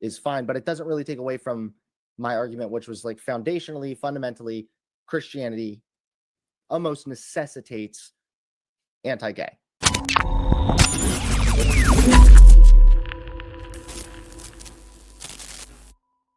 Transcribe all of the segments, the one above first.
is fine, but it doesn't really take away from my argument, which was like foundationally, fundamentally, Christianity almost necessitates anti-gay.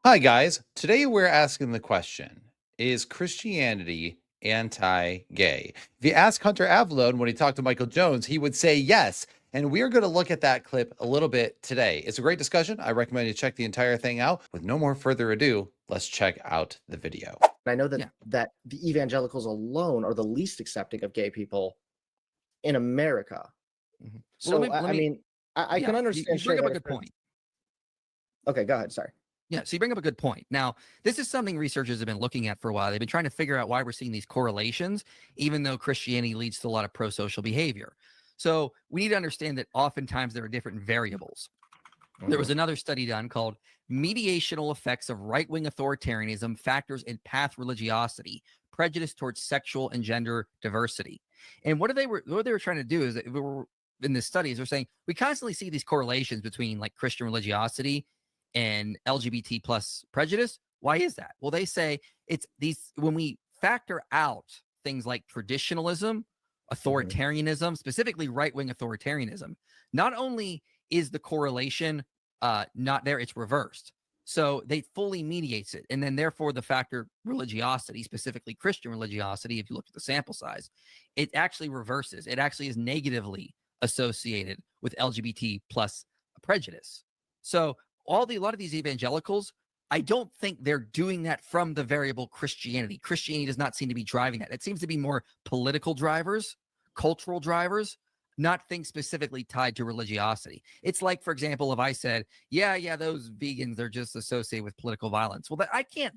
Hi, guys. Today we're asking the question, is Christianity anti-gay? If you ask Hunter Avallone when he talked to Michael Jones, he would say yes. And we are going to look at that clip a little bit today. It's a great discussion. I recommend you check the entire thing out. With no more further ado, let's check out the video. I know that that the evangelicals alone are the least accepting of gay people in America. Mm-hmm. So, well, I can understand. You bring up a good point. Okay, go ahead. Sorry. Yeah, so you bring up a good point. Now, this is something researchers have been looking at for a while. They've been trying to figure out why we're seeing these correlations, even though Christianity leads to a lot of pro-social behavior. So we need to understand that oftentimes there are different variables. There was another study done called Mediational Effects of Right-Wing Authoritarianism, Factors in Path Religiosity, Prejudice Towards Sexual and Gender Diversity. And what they were trying to do is that we were in the studies, they're saying we constantly see these correlations between like Christian religiosity and LGBT plus prejudice. Why is that? Well, they say it's these, when we factor out things like traditionalism, authoritarianism, specifically right-wing authoritarianism, not only is the correlation not there, it's reversed. So they fully mediates it. And then therefore the factor religiosity, specifically Christian religiosity, if you look at the sample size, it actually reverses. It actually is negatively associated with LGBT plus prejudice. So a lot of these evangelicals, I don't think they're doing that from the variable Christianity. Christianity does not seem to be driving that. It seems to be more political drivers, cultural drivers, not things specifically tied to religiosity. It's like, for example, if I said, yeah, those vegans are just associated with political violence. Well, I can't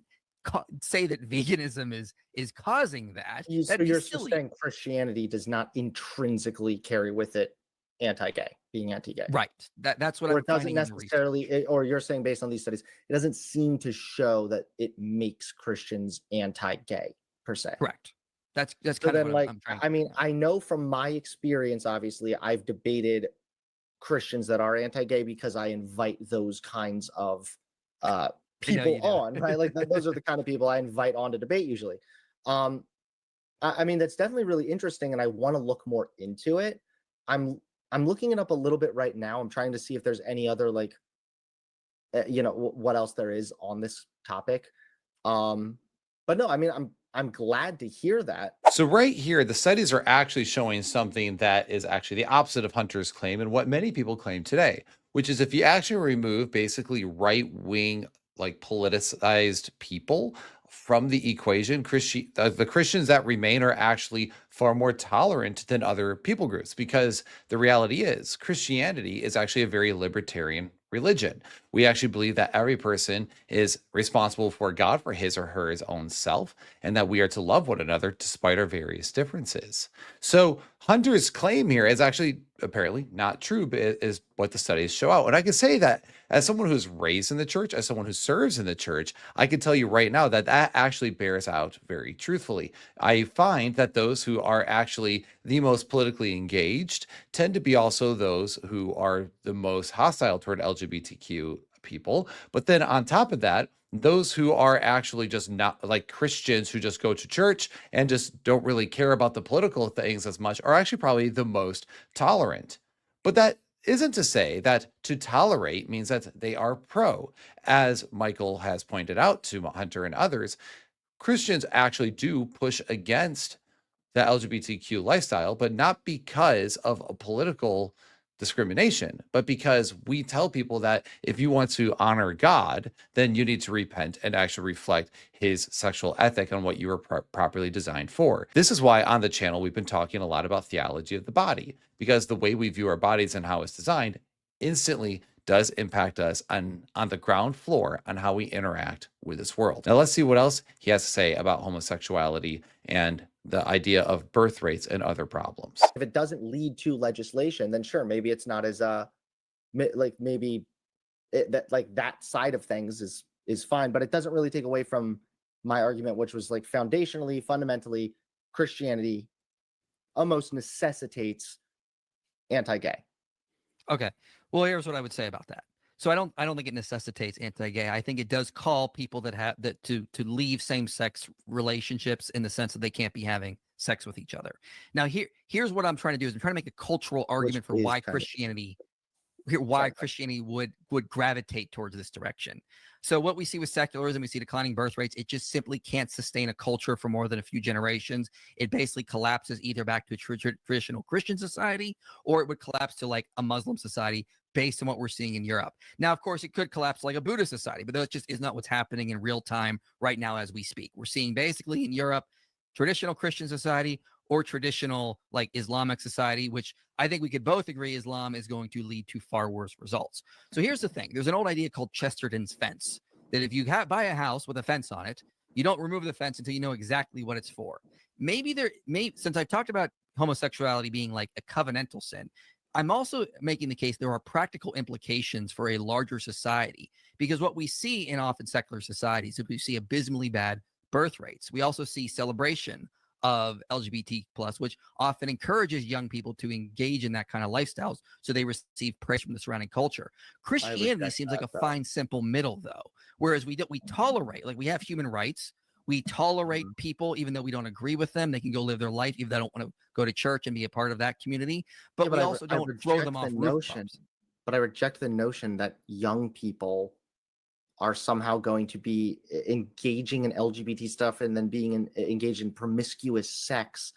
say that veganism is causing that. So you're saying Christianity does not intrinsically carry with it anti-gay, being anti-gay, right? That's what I'm finding. It doesn't necessarily, or you're saying based on these studies, it doesn't seem to show that it makes Christians anti-gay per se. Correct. That's kind of what I'm trying to. I mean, I know from my experience, obviously, I've debated Christians that are anti-gay because I invite those kinds of people on, right? Like those are the kind of people I invite on to debate usually. I mean, that's definitely really interesting, and I want to look more into it. I'm looking it up a little bit right now. I'm trying to see if there's any other like, what else there is on this topic. But no, I mean, I'm glad to hear that. So right here, the studies are actually showing something that is actually the opposite of Hunter's claim and what many people claim today, which is if you actually remove basically right-wing, like politicized people from the equation, the Christians that remain are actually far more tolerant than other people groups, because the reality is Christianity is actually a very libertarian religion. We actually believe that every person is responsible for God, for his or her own self, and that we are to love one another despite our various differences. So Hunter's claim here is actually apparently not true, but it is what the studies show out. And I can say that as someone who's raised in the church, as someone who serves in the church, I can tell you right now that that actually bears out very truthfully. I find that those who are actually the most politically engaged tend to be also those who are the most hostile toward LGBTQ people. But then on top of that, those who are actually just not like Christians who just go to church and just don't really care about the political things as much are actually probably the most tolerant. But that isn't to say that to tolerate means that they are pro. As Michael has pointed out to Hunter and others, Christians actually do push against the LGBTQ lifestyle, but not because of a political discrimination, but because we tell people that if you want to honor God, then you need to repent and actually reflect his sexual ethic and what you were properly designed for. This is why on the channel we've been talking a lot about theology of the body, because the way we view our bodies and how it's designed instantly does impact us on the ground floor on how we interact with this world. Now let's see what else he has to say about homosexuality and the idea of birth rates and other problems. If it doesn't lead to legislation, then sure, maybe it's not as like maybe that side of things is fine, but it doesn't really take away from my argument, which was like foundationally, fundamentally, Christianity almost necessitates anti-gay. Okay. Well, here's what I would say about that. So I don't think it necessitates anti-gay. I think it does call people that have that to leave same-sex relationships in the sense that they can't be having sex with each other. Now here's what I'm trying to do is I'm trying to make a cultural argument for why Christianity would gravitate towards this direction. So what we see with secularism, we see declining birth rates. It just simply can't sustain a culture for more than a few generations. It basically collapses either back to a traditional Christian society, or it would collapse to like a Muslim society based on what we're seeing in Europe. Now, of course, it could collapse like a Buddhist society, but that just is not what's happening in real time right now as we speak. We're seeing basically in Europe, traditional Christian society or traditional like Islamic society, which I think we could both agree Islam is going to lead to far worse results. So here's the thing. There's an old idea called Chesterton's fence, that if you buy a house with a fence on it, you don't remove the fence until you know exactly what it's for. Since I've talked about homosexuality being like a covenantal sin, I'm also making the case there are practical implications for a larger society, because what we see in often secular societies is we see abysmally bad birth rates. We also see celebration of LGBT plus, which often encourages young people to engage in that kind of lifestyles, so they receive praise from the surrounding culture. Christianity seems like a fine, simple middle, though. Whereas we tolerate, like we have human rights. We tolerate people, even though we don't agree with them. They can go live their life if they don't want to go to church and be a part of that community. But we also don't throw them off rooftops. But I reject the notion that young people are somehow going to be engaging in LGBT stuff and then being engaged in promiscuous sex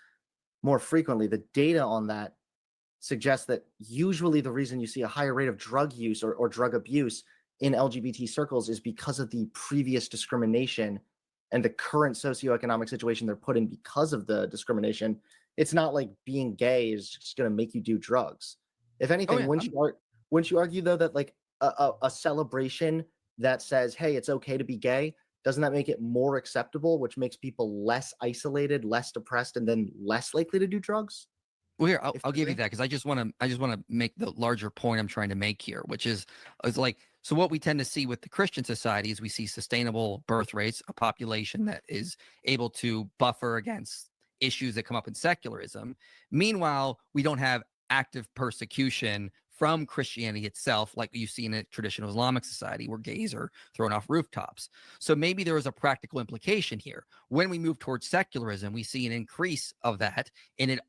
more frequently. The data on that suggests that usually the reason you see a higher rate of drug use or drug abuse in LGBT circles is because of the previous discrimination and the current socioeconomic situation they're put in because of the discrimination. It's not like being gay is just going to make you do drugs. If anything, wouldn't you argue, though, that like a celebration that says, hey, it's okay to be gay, doesn't that make it more acceptable, which makes people less isolated, less depressed, and then less likely to do drugs? Well, here, I'll give you that, because I just want to make the larger point I'm trying to make here, which is like, so what we tend to see with the Christian society is we see sustainable birth rates, a population that is able to buffer against issues that come up in secularism. Meanwhile, we don't have active persecution from Christianity itself, like you see in a traditional Islamic society where gays are thrown off rooftops. So maybe there is a practical implication here. When we move towards secularism, we see an increase of that, and it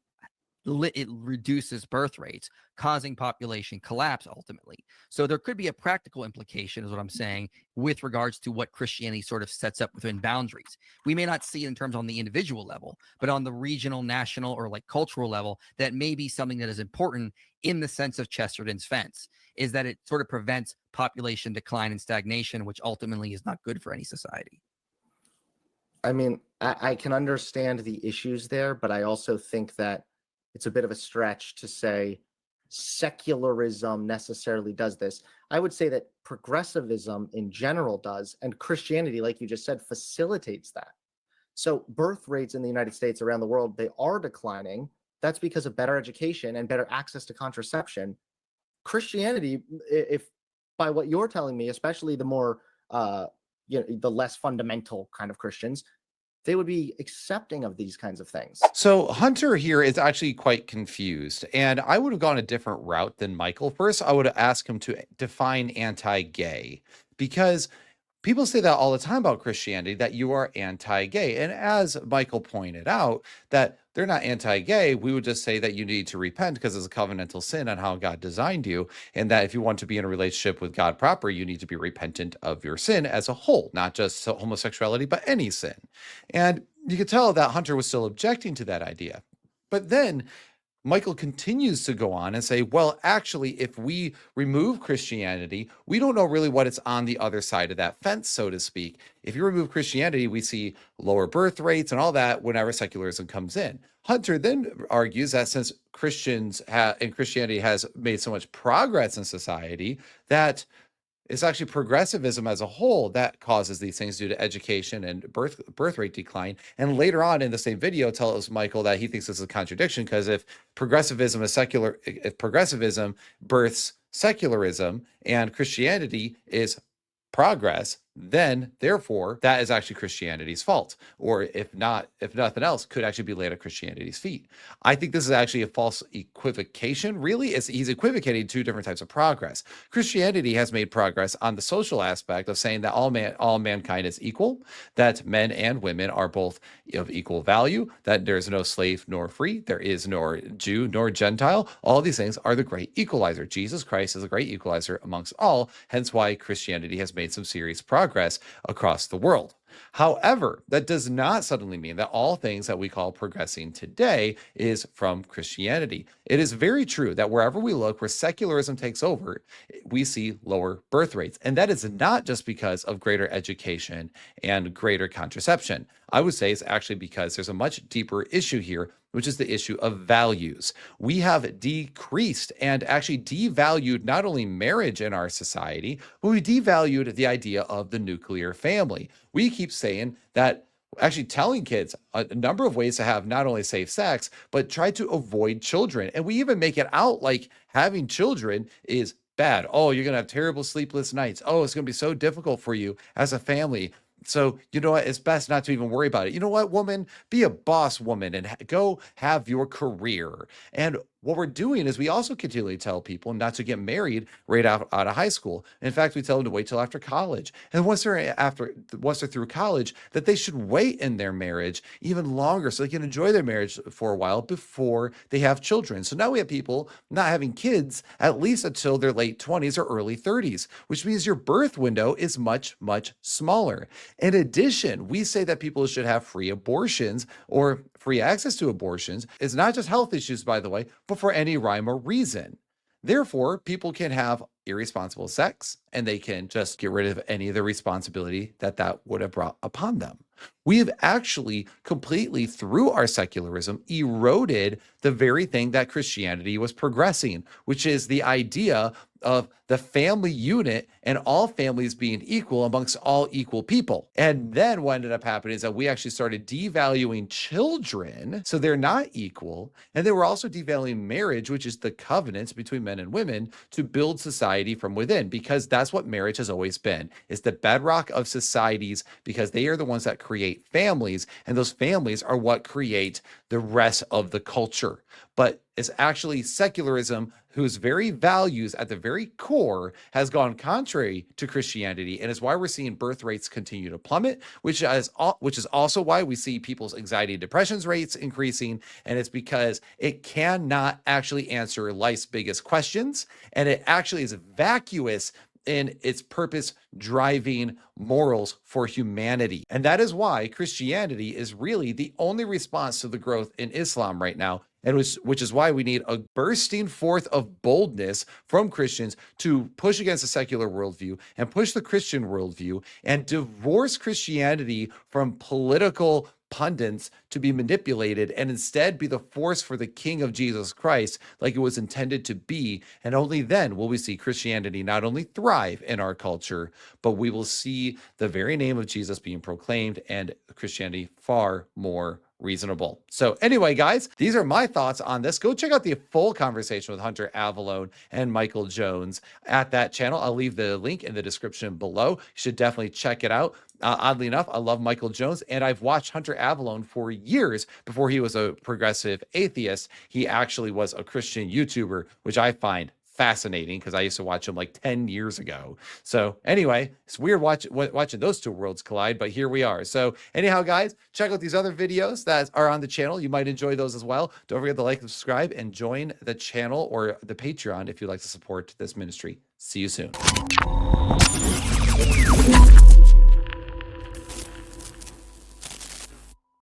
reduces birth rates, causing population collapse ultimately. So there could be a practical implication, is what I'm saying, with regards to what Christianity sort of sets up within boundaries. We may not see it in terms on the individual level, but on the regional, national, or like cultural level, that may be something that is important in the sense of Chesterton's fence, is that it sort of prevents population decline and stagnation, which ultimately is not good for any society. I mean, I can understand the issues there, but I also think that it's a bit of a stretch to say secularism necessarily does this. I would say that progressivism in general does, and Christianity, like you just said, facilitates that. So birth rates in the United States, around the world, they are declining. That's because of better education and better access to contraception. Christianity, if by what you're telling me, especially the more the less fundamental kind of Christians, they would be accepting of these kinds of things. So Hunter here is actually quite confused, and I would have gone a different route than Michael. First, I would have asked him to define anti-gay, because people say that all the time about Christianity, that you are anti-gay. And as Michael pointed out, that they're not anti-gay. We would just say that you need to repent because it's a covenantal sin on how God designed you. And that if you want to be in a relationship with God proper, you need to be repentant of your sin as a whole, not just homosexuality, but any sin. And you could tell that Hunter was still objecting to that idea. But then Michael continues to go on and say, well, actually, if we remove Christianity, we don't know really what it's on the other side of that fence, so to speak. If you remove Christianity, we see lower birth rates and all that whenever secularism comes in. Hunter then argues that since Christianity has made so much progress in society, that it's actually progressivism as a whole that causes these things due to education and birth rate decline. And later on in the same video, tells Michael that he thinks this is a contradiction, because if progressivism births secularism and Christianity is progress, then therefore that is actually Christianity's fault, or if nothing else, could actually be laid at Christianity's feet. I think this is actually a false equivocation. Really, he's equivocating two different types of progress. Christianity has made progress on the social aspect of saying that all mankind is equal, that men and women are both of equal value, that there's no slave nor free, there is nor Jew nor Gentile. All these things are the great equalizer. Jesus Christ is a great equalizer amongst all, hence why Christianity has made some serious progress across the world. However, that does not suddenly mean that all things that we call progressing today is from Christianity. It is very true that wherever we look, where secularism takes over, we see lower birth rates. And that is not just because of greater education and greater contraception. I would say it's actually because there's a much deeper issue here, which is the issue of values. We have decreased and actually devalued not only marriage in our society, but we devalued the idea of the nuclear family. We keep saying that, actually telling kids a number of ways to have not only safe sex, but try to avoid children. And we even make it out like having children is bad. Oh, you're going to have terrible sleepless nights. Oh, it's going to be so difficult for you as a family. So, you know what? It's best not to even worry about it. You know what, woman? Be a boss woman and go have your career. And what we're doing is we also continually tell people not to get married right out of high school. In fact, we tell them to wait till after college. And once they're through college, that they should wait in their marriage even longer so they can enjoy their marriage for a while before they have children. So now we have people not having kids at least until their late 20s or early 30s, which means your birth window is much, much smaller. In addition, we say that people should have free abortions or free access to abortions. It's not just health issues, by the way, but for any rhyme or reason. Therefore, people can have irresponsible sex and they can just get rid of any of the responsibility that would have brought upon them. We have actually completely, through our secularism, eroded the very thing that Christianity was progressing, which is the idea of the family unit and all families being equal amongst all equal people. And then what ended up happening is that we actually started devaluing children, so they're not equal. And they were also devaluing marriage, which is the covenants between men and women to build society from within, because that's what marriage has always been. It's the bedrock of societies because they are the ones that create families, and those families are what create the rest of the culture. But it's actually secularism whose very values at the very core has gone contrary to Christianity, and is why we're seeing birth rates continue to plummet, which is also why we see people's anxiety and depression rates increasing. And it's because it cannot actually answer life's biggest questions, and it actually is vacuous in its purpose driving morals for humanity. And that is why Christianity is really the only response to the growth in Islam right now, and which is why we need a bursting forth of boldness from Christians to push against the secular worldview and push the Christian worldview and divorce Christianity from political pundits to be manipulated, and instead be the force for the King of Jesus Christ like it was intended to be. And only then will we see Christianity not only thrive in our culture, but we will see the very name of Jesus being proclaimed and Christianity far more reasonable. So anyway, guys, these are my thoughts on this. Go check out the full conversation with Hunter Avallone and Michael Jones at that channel. I'll leave the link in the description below. You should definitely check it out. Oddly enough, I love Michael Jones, and I've watched Hunter Avallone for years before he was a progressive atheist. He actually was a Christian YouTuber, which I find fascinating because I used to watch him like 10 years ago. So anyway, it's weird watching those two worlds collide, but here we are. So anyhow, guys, check out these other videos that are on the channel. You might enjoy those as well. Don't forget to like and subscribe and join the channel or the Patreon if you'd like to support this ministry. See you soon.